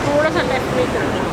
थोड़ा सा लेफ्ट में करना।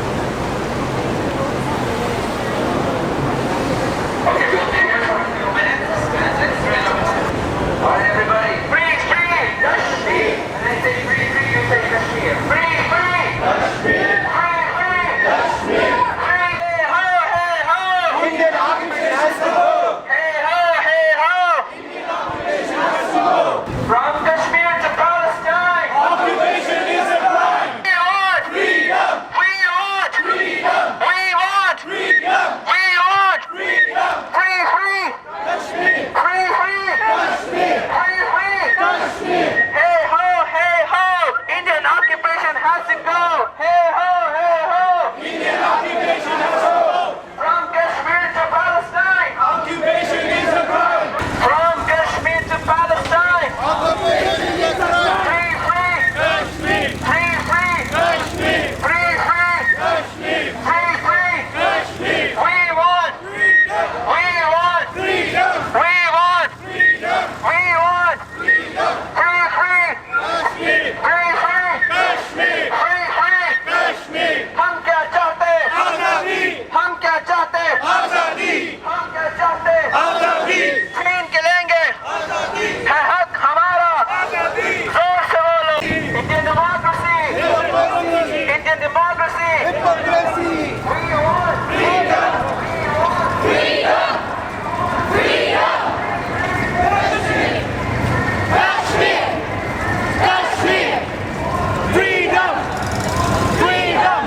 Alright, everybody, free, free, Kashmir. And I say free, free, you say Kashmir. Free, free, Kashmir. Free, free, Kashmir. Free, hey ho, hey ho. Indian occupation has to go. Hey ho, hey ho. Indian occupation has to go. From Kashmir to Palestine. Occupation is a crime. We want freedom. We want freedom. We want freedom. We want freedom. Free, free, Kashmir. Free, free, Kashmir. Free, free, Kashmir. Hey ho, hey ho. Indian occupation has to go. Hey ho, hey ho. Indian occupation has to go. From Kashmir to Palestine. Occupation is a crime. From Kashmir to Palestine. Occupation is a crime. Free, free, Kashmir. Free, free, Kashmir. Free, free, Kashmir. Free, free, Kashmir. We want freedom. We want freedom. We want freedom. We want freedom. Free, free, Kashmir. Free, free, Kashmir. Free, free, Kashmir. हम क्या चाहते? आजादी. हम क्या चाहते? आजादी. हम क्या चाहते? आजादी. छीन के लेंगे. आजादी. है हक हमारा. आजादी. जोर से बोलो. Indian democracy. Indian democracy. Democracy. We want freedom. We want freedom. Freedom. Kashmir. Kashmir. Freedom. Freedom.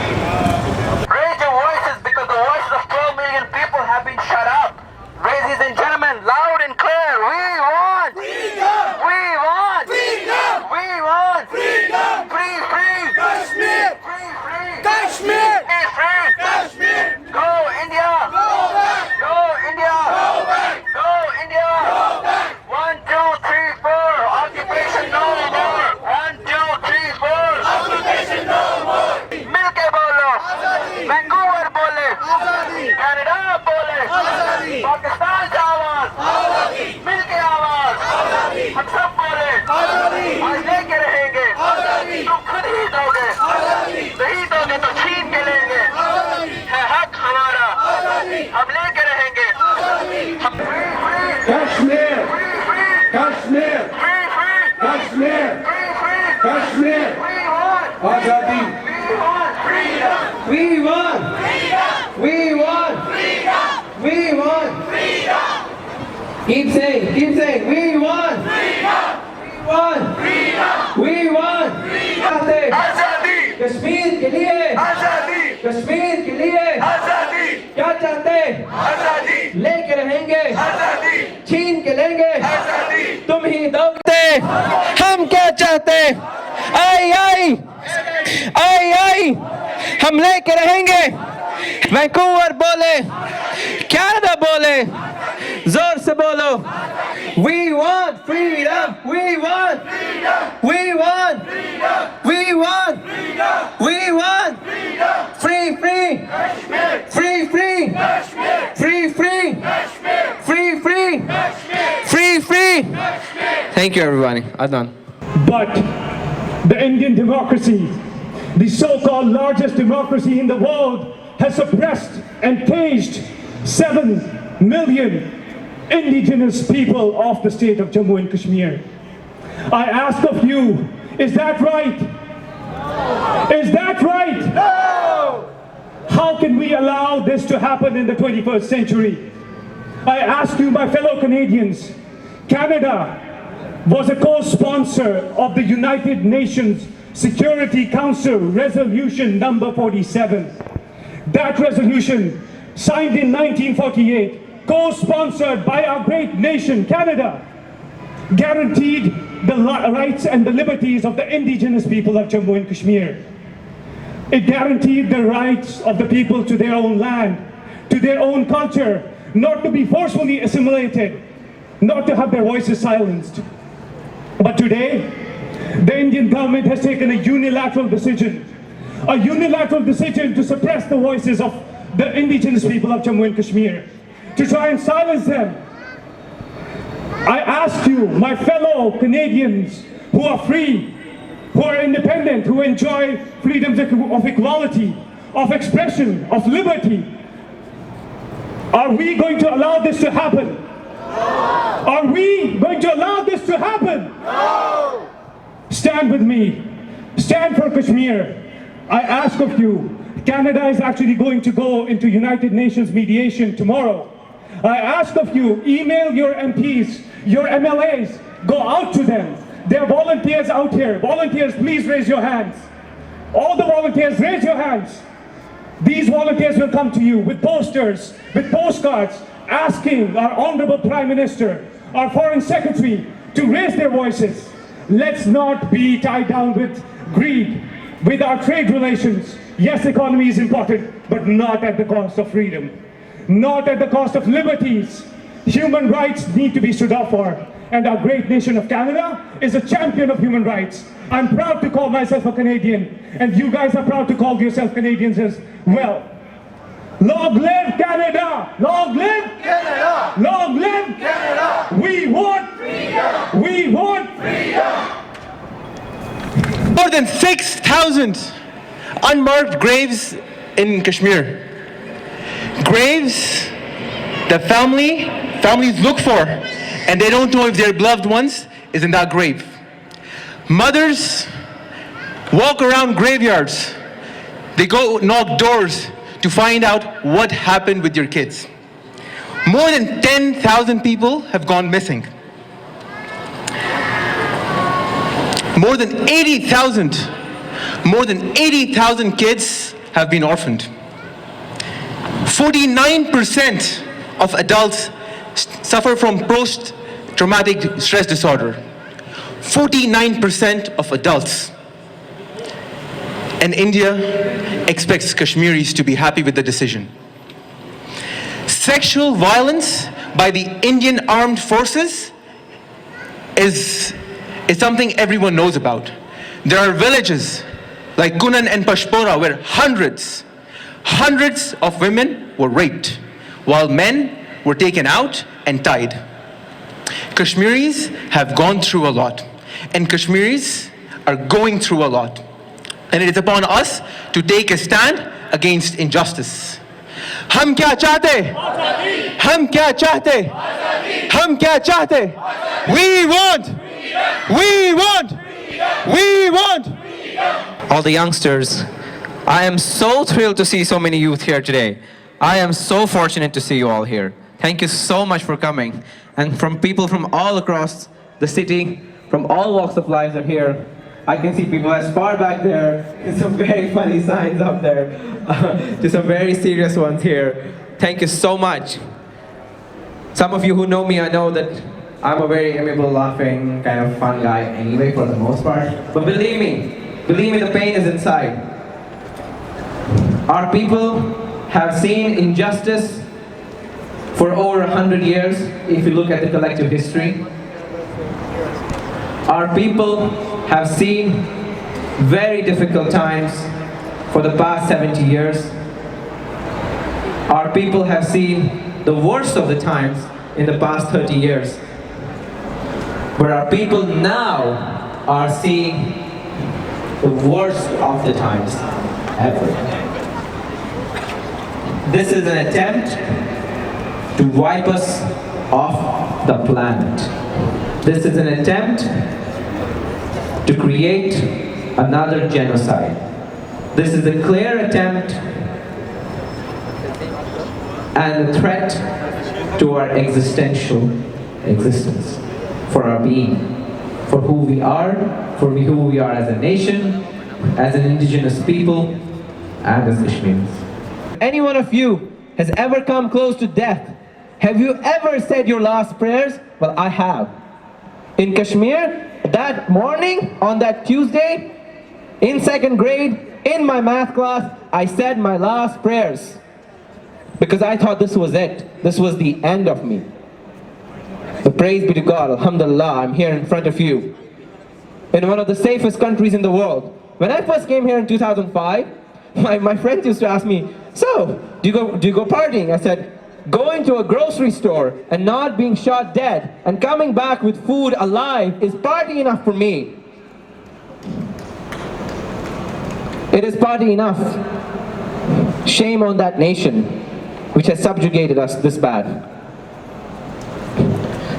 Raise your voices because the voices of 12 million people have been shut up. Ladies and gentlemen, loud and clear, we want freedom. We want freedom. We want freedom. Free, free Kashmir. Free, free Kashmir. Free, free Kashmir. Go India. Go back. Go India. Go back. Go India. Go back. 1, 2, 3, 4. Occupation no more. 1, 2, 3, 4. Occupation no more. मिलके बोलो. Vancouver बोले. Canada बोले. पाकिस्तान का आवाज. मिलके आवाज. हम सब बोले. आज लेके रहेंगे. तुम खुद ही दोगे. नहीं दोगे तो छीन के लेंगे. है हक हमारा. हम लेके रहेंगे. हम Kashmir, Kashmir, Kashmir, Kashmir, Azadi. We want, we want, we want. Keep saying, we want, we want, we want. आजादी. कश्मीर के लिए, आजादी. कश्मीर के लिए आजादी. क्या चाहते? आजादी. लेके रहेंगे, आजादी. छीन के लेंगे, आजादी. तुम ही दोगे. हम क्या चाहते? आई आई आई आई हम लेके रहेंगे. वैंकूवर बोले, कनाडा बोले, जोर से बोलो. We want freedom. We want freedom. We want freedom. We want freedom. We want freedom. Free, free Kashmir. Free, free Kashmir. Free, free Kashmir. Free, free Kashmir. Free, free Kashmir. Thank you, everybody. Adnan. But The Indian democracy, the so-called largest democracy in the world, has suppressed and caged 7 million indigenous people of the state of Jammu and Kashmir. I ask of you, is that right? No. Is that right? No! How can we allow this to happen in the 21st century? I ask you, my fellow Canadians, Canada was a co-sponsor of the United Nations Security Council Resolution number 47. That resolution, signed in 1948, co-sponsored by our great nation, Canada, guaranteed the rights and the liberties of the indigenous people of Jammu and Kashmir. It guaranteed the rights of the people to their own land, to their own culture, not to be forcefully assimilated, not to have their voices silenced. But today, the Indian government has taken a unilateral decision to suppress the voices of the indigenous people of Jammu and Kashmir, to try and silence them. I ask you, my fellow Canadians who are free, who are independent, who enjoy freedoms of equality, of expression, of liberty, are we going to allow this to happen? No. Are we going to allow this to happen? No. Stand with me. Stand for Kashmir. I ask of you, Canada is actually going to go into United Nations mediation tomorrow. I ask of you, email your MPs, your MLAs, go out to them. There are volunteers out here. Volunteers, please raise your hands. All the volunteers, raise your hands. These volunteers will come to you with posters, with postcards, asking our Honorable Prime Minister, our Foreign Secretary, to raise their voices. Let's not be tied down with greed, with our trade relations. Yes, economy is important, but not at the cost of freedom, not at the cost of liberties. Human rights need to be stood up for, and our great nation of Canada is a champion of human rights. I'm proud to call myself a Canadian, and you guys are proud to call yourself Canadians as well. Long live Canada! Long live Canada! Long live Canada! We want freedom! We want freedom! More than 6,000 unmarked graves in Kashmir. Graves that families look for, and they don't know if their beloved ones is in that grave. Mothers walk around graveyards. They go knock doors to find out what happened with your kids. More than 10,000 people have gone missing. More than 80,000 kids have been orphaned. 49% of adults suffer from post-traumatic stress disorder. 49% of adults. And India expects Kashmiris to be happy with the decision. Sexual violence by the Indian armed forces is something everyone knows about. There are villages like Kunan and Pashpora where hundreds of women were raped, while men were taken out and tied. Kashmiris have gone through a lot, and Kashmiris are going through a lot. And it is upon us to take a stand against injustice. हम क्या चाहते? हम क्या चाहते? हम क्या चाहते? We want! All the youngsters, I am so thrilled to see so many youth here today. I am so fortunate to see you all here. Thank you so much for coming. And from people from all across the city, from all walks of life are here. I can see people as far back there, and some very funny signs up there, to some very serious ones here. Thank you so much. Some of you who know me, I know that I'm a very amiable, laughing, kind of fun guy anyway, for the most part. But believe me, the pain is inside. Our people have seen injustice for over 100 years, if you look at the collective history. Our people have seen very difficult times for the past 70 years. Our people have seen the worst of the times in the past 30 years. But our people now are seeing the worst of the times ever. This is an attempt to wipe us off the planet. This is an attempt to create another genocide. This is a clear attempt and a threat to our existential existence, for our being, for who we are, as a nation, as an indigenous people, and as Kashmiris. Any one of you has ever come close to death? Have you ever said your last prayers? Well, I have. In Kashmir, that morning, on that Tuesday, in 2nd grade, in my math class, I said my last prayers. Because I thought this was it. This was the end of me. But praise be to God, alhamdulillah, I'm here in front of you, in one of the safest countries in the world. When I first came here in 2005, my friends used to ask me, so, do you go partying? I said, going to a grocery store and not being shot dead and coming back with food alive is party enough for me. It is party enough. Shame on that nation which has subjugated us this bad.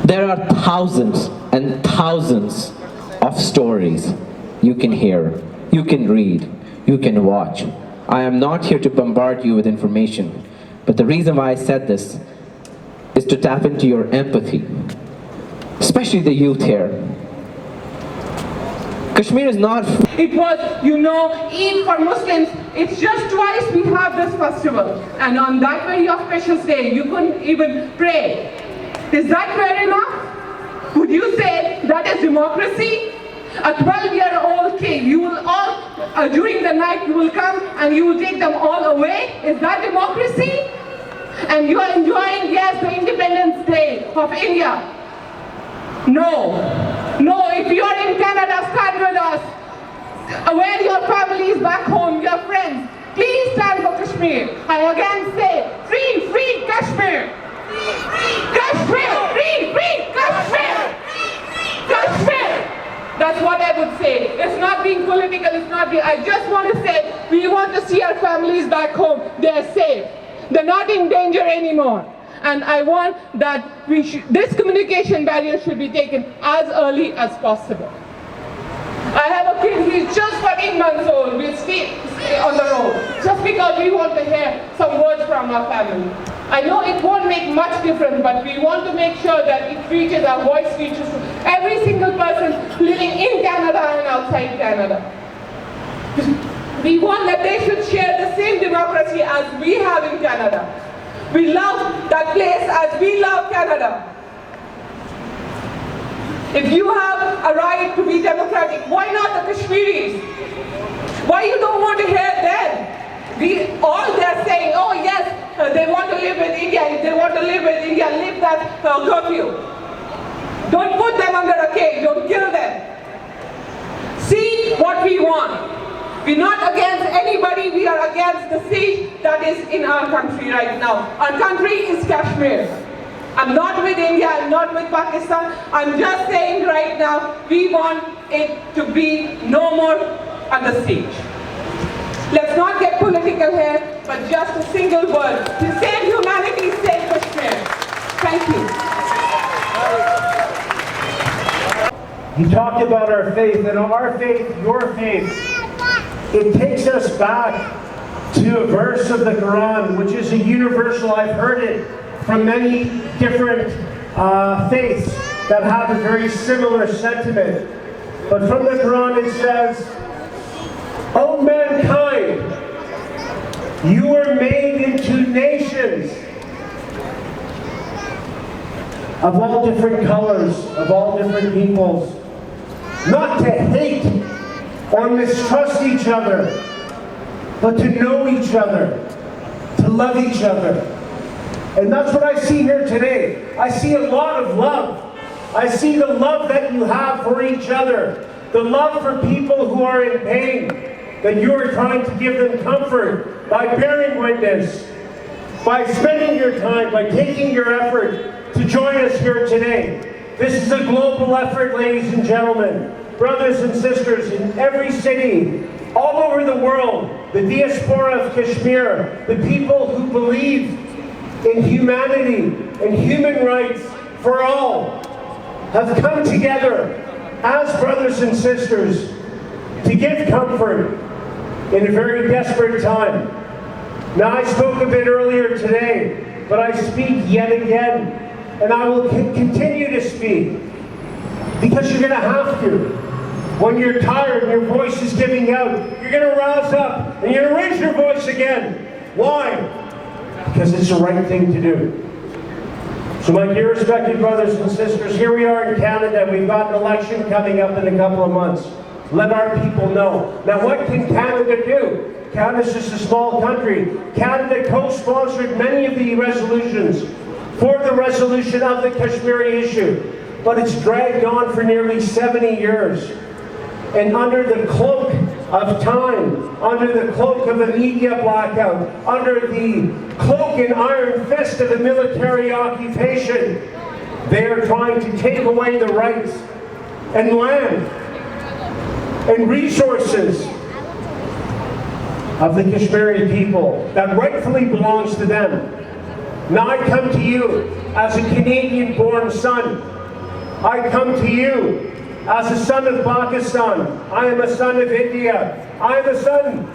There are thousands and thousands of stories you can hear, you can read, you can watch. I am not here to bombard you with information, but the reason why I said this is to tap into your empathy, especially the youth here. Kashmir is not... It was, Eid for Muslims, it's just twice we have this festival. And on that very auspicious day, you couldn't even pray. Is that fair enough? Would you say that is democracy? A 12-year-old kid, you will all, during the night, you will come and you will take them all away? Is that democracy? And you are enjoying, yes, the Independence Day of India. No. No, if you are in Canada, stand with us. Where your families back home, your friends, please stand for Kashmir. I again say, free, free Kashmir. Kashmir, free, free Kashmir. Kashmir. That's what I would say. It's not being political, it's not being, I just want to say, we want to see our families back home. They're safe. They're not in danger anymore. And I want that this communication barrier should be taken as early as possible. I have a kid, he's just 14 months old, we'll stay on the road, just because we want to hear some words from our family. I know it won't make much difference, but we want to make sure that it reaches, our voice reaches to every single person living in Canada and outside Canada. We want that they should share the same democracy as we have in Canada. We love that place as we love Canada. If you have a right to be democratic, why not the Kashmiris? Why you don't want to hear them? All they're saying, oh yes, they want to live with India. If they want to live with India, live that curfew. Don't put them under a cage, don't kill them. See what we want. We're not against anybody, we are against the siege that is in our country right now. Our country is Kashmir. I'm not with India, I'm not with Pakistan. I'm just saying right now, we want it to be no more under siege. Let's not get political here, but just a single word. To save humanity, save Kashmir. Thank you. You talked about our faith, and our faith, your faith, it takes us back to a verse of the Quran, which is a universal. I've heard it from many different faiths that have a very similar sentiment. But from the Quran it says, O mankind, you were made into nations of all different colors, of all different peoples, not to hate or mistrust each other, but to know each other, to love each other. And that's what I see here today. I see a lot of love. I see the love that you have for each other, the love for people who are in pain, that you are trying to give them comfort by bearing witness, by spending your time, by taking your effort to join us here today. This is a global effort, ladies and gentlemen. brothers and sisters in every city, all over the world, the diaspora of Kashmir, the people who believe in humanity and human rights for all, have come together as brothers and sisters to give comfort in a very desperate time. Now, I spoke a bit earlier today, but I speak yet again, and I will continue to speak, because you're going to have to. When you're tired and your voice is giving out, you're going to rouse up and you're going to raise your voice again. Why? Because it's the right thing to do. So my dear respected brothers and sisters, here we are in Canada. We've got an election coming up in a couple of months. Let our people know. Now, what can Canada do? Canada's just a small country. Canada co-sponsored many of the resolutions for the resolution of the Kashmiri issue. But it's dragged on for nearly 70 years. And under the cloak of time, under the cloak of a media blackout, under the cloak and iron fist of a military occupation, they are trying to take away the rights and land and resources of the Kashmiri people that rightfully belongs to them. Now I come to you as a Canadian-born son. I come to you as a son of Pakistan. I am a son of India. I am a son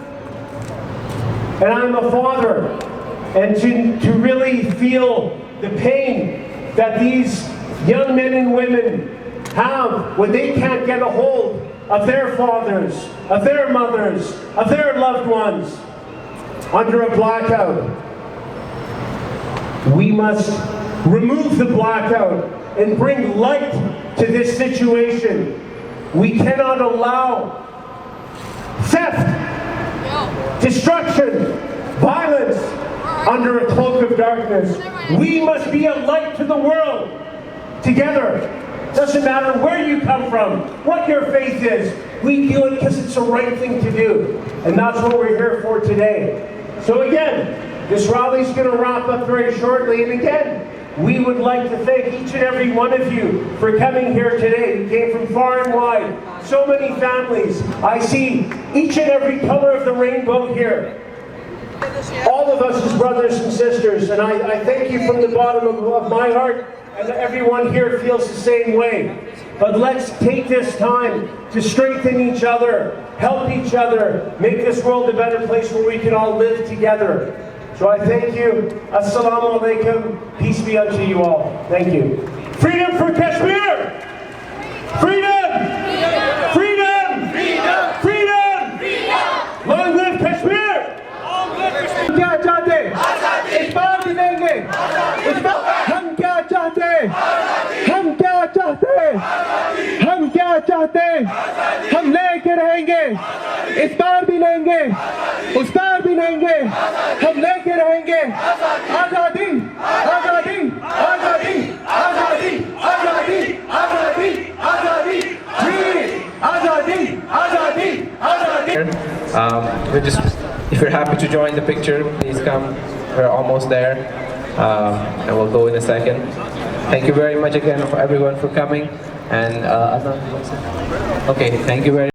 and I'm a father. And to really feel the pain that these young men and women have when they can't get a hold of their fathers, of their mothers, of their loved ones under a blackout. We must remove the blackout and bring light to this situation. We cannot allow theft, destruction, violence under a cloak of darkness. We must be a light to the world together. Doesn't matter where you come from, what your faith is. We do it because it's the right thing to do. And that's what we're here for today. So again, this rally is going to wrap up very shortly. And again, we would like to thank each and every one of you for coming here today. You came from far and wide. So many families. I see each and every color of the rainbow here. All of us as brothers and sisters. And I thank you from the bottom of my heart. And everyone here feels the same way. But let's take this time to strengthen each other, help each other, make this world a better place where we can all live together. So I thank you. Assalamu alaikum. Peace be unto you all. Thank you. Freedom for Kashmir! Freedom! Freedom! Freedom! Freedom! Freedom! Long live Kashmir! Long live Kashmir! क्या चाहते? इस बार भी देंगे। इस बार हम क्या चाहते? हम क्या चाहते? हम क्या चाहते? हम लेके रहेंगे। इस बार भी लेंगे। उस बार भी लेंगे। हम लेके रहेंगे। आजादी, आजादी, आजादी, आजादी, आजादी, आजादी, आजादी, आजादी, आजादी, आजादी। If you're happy to join the picture, please come. We're almost there, and we'll go in a second. Thank you very much again for everyone for coming. And okay, thank you very much.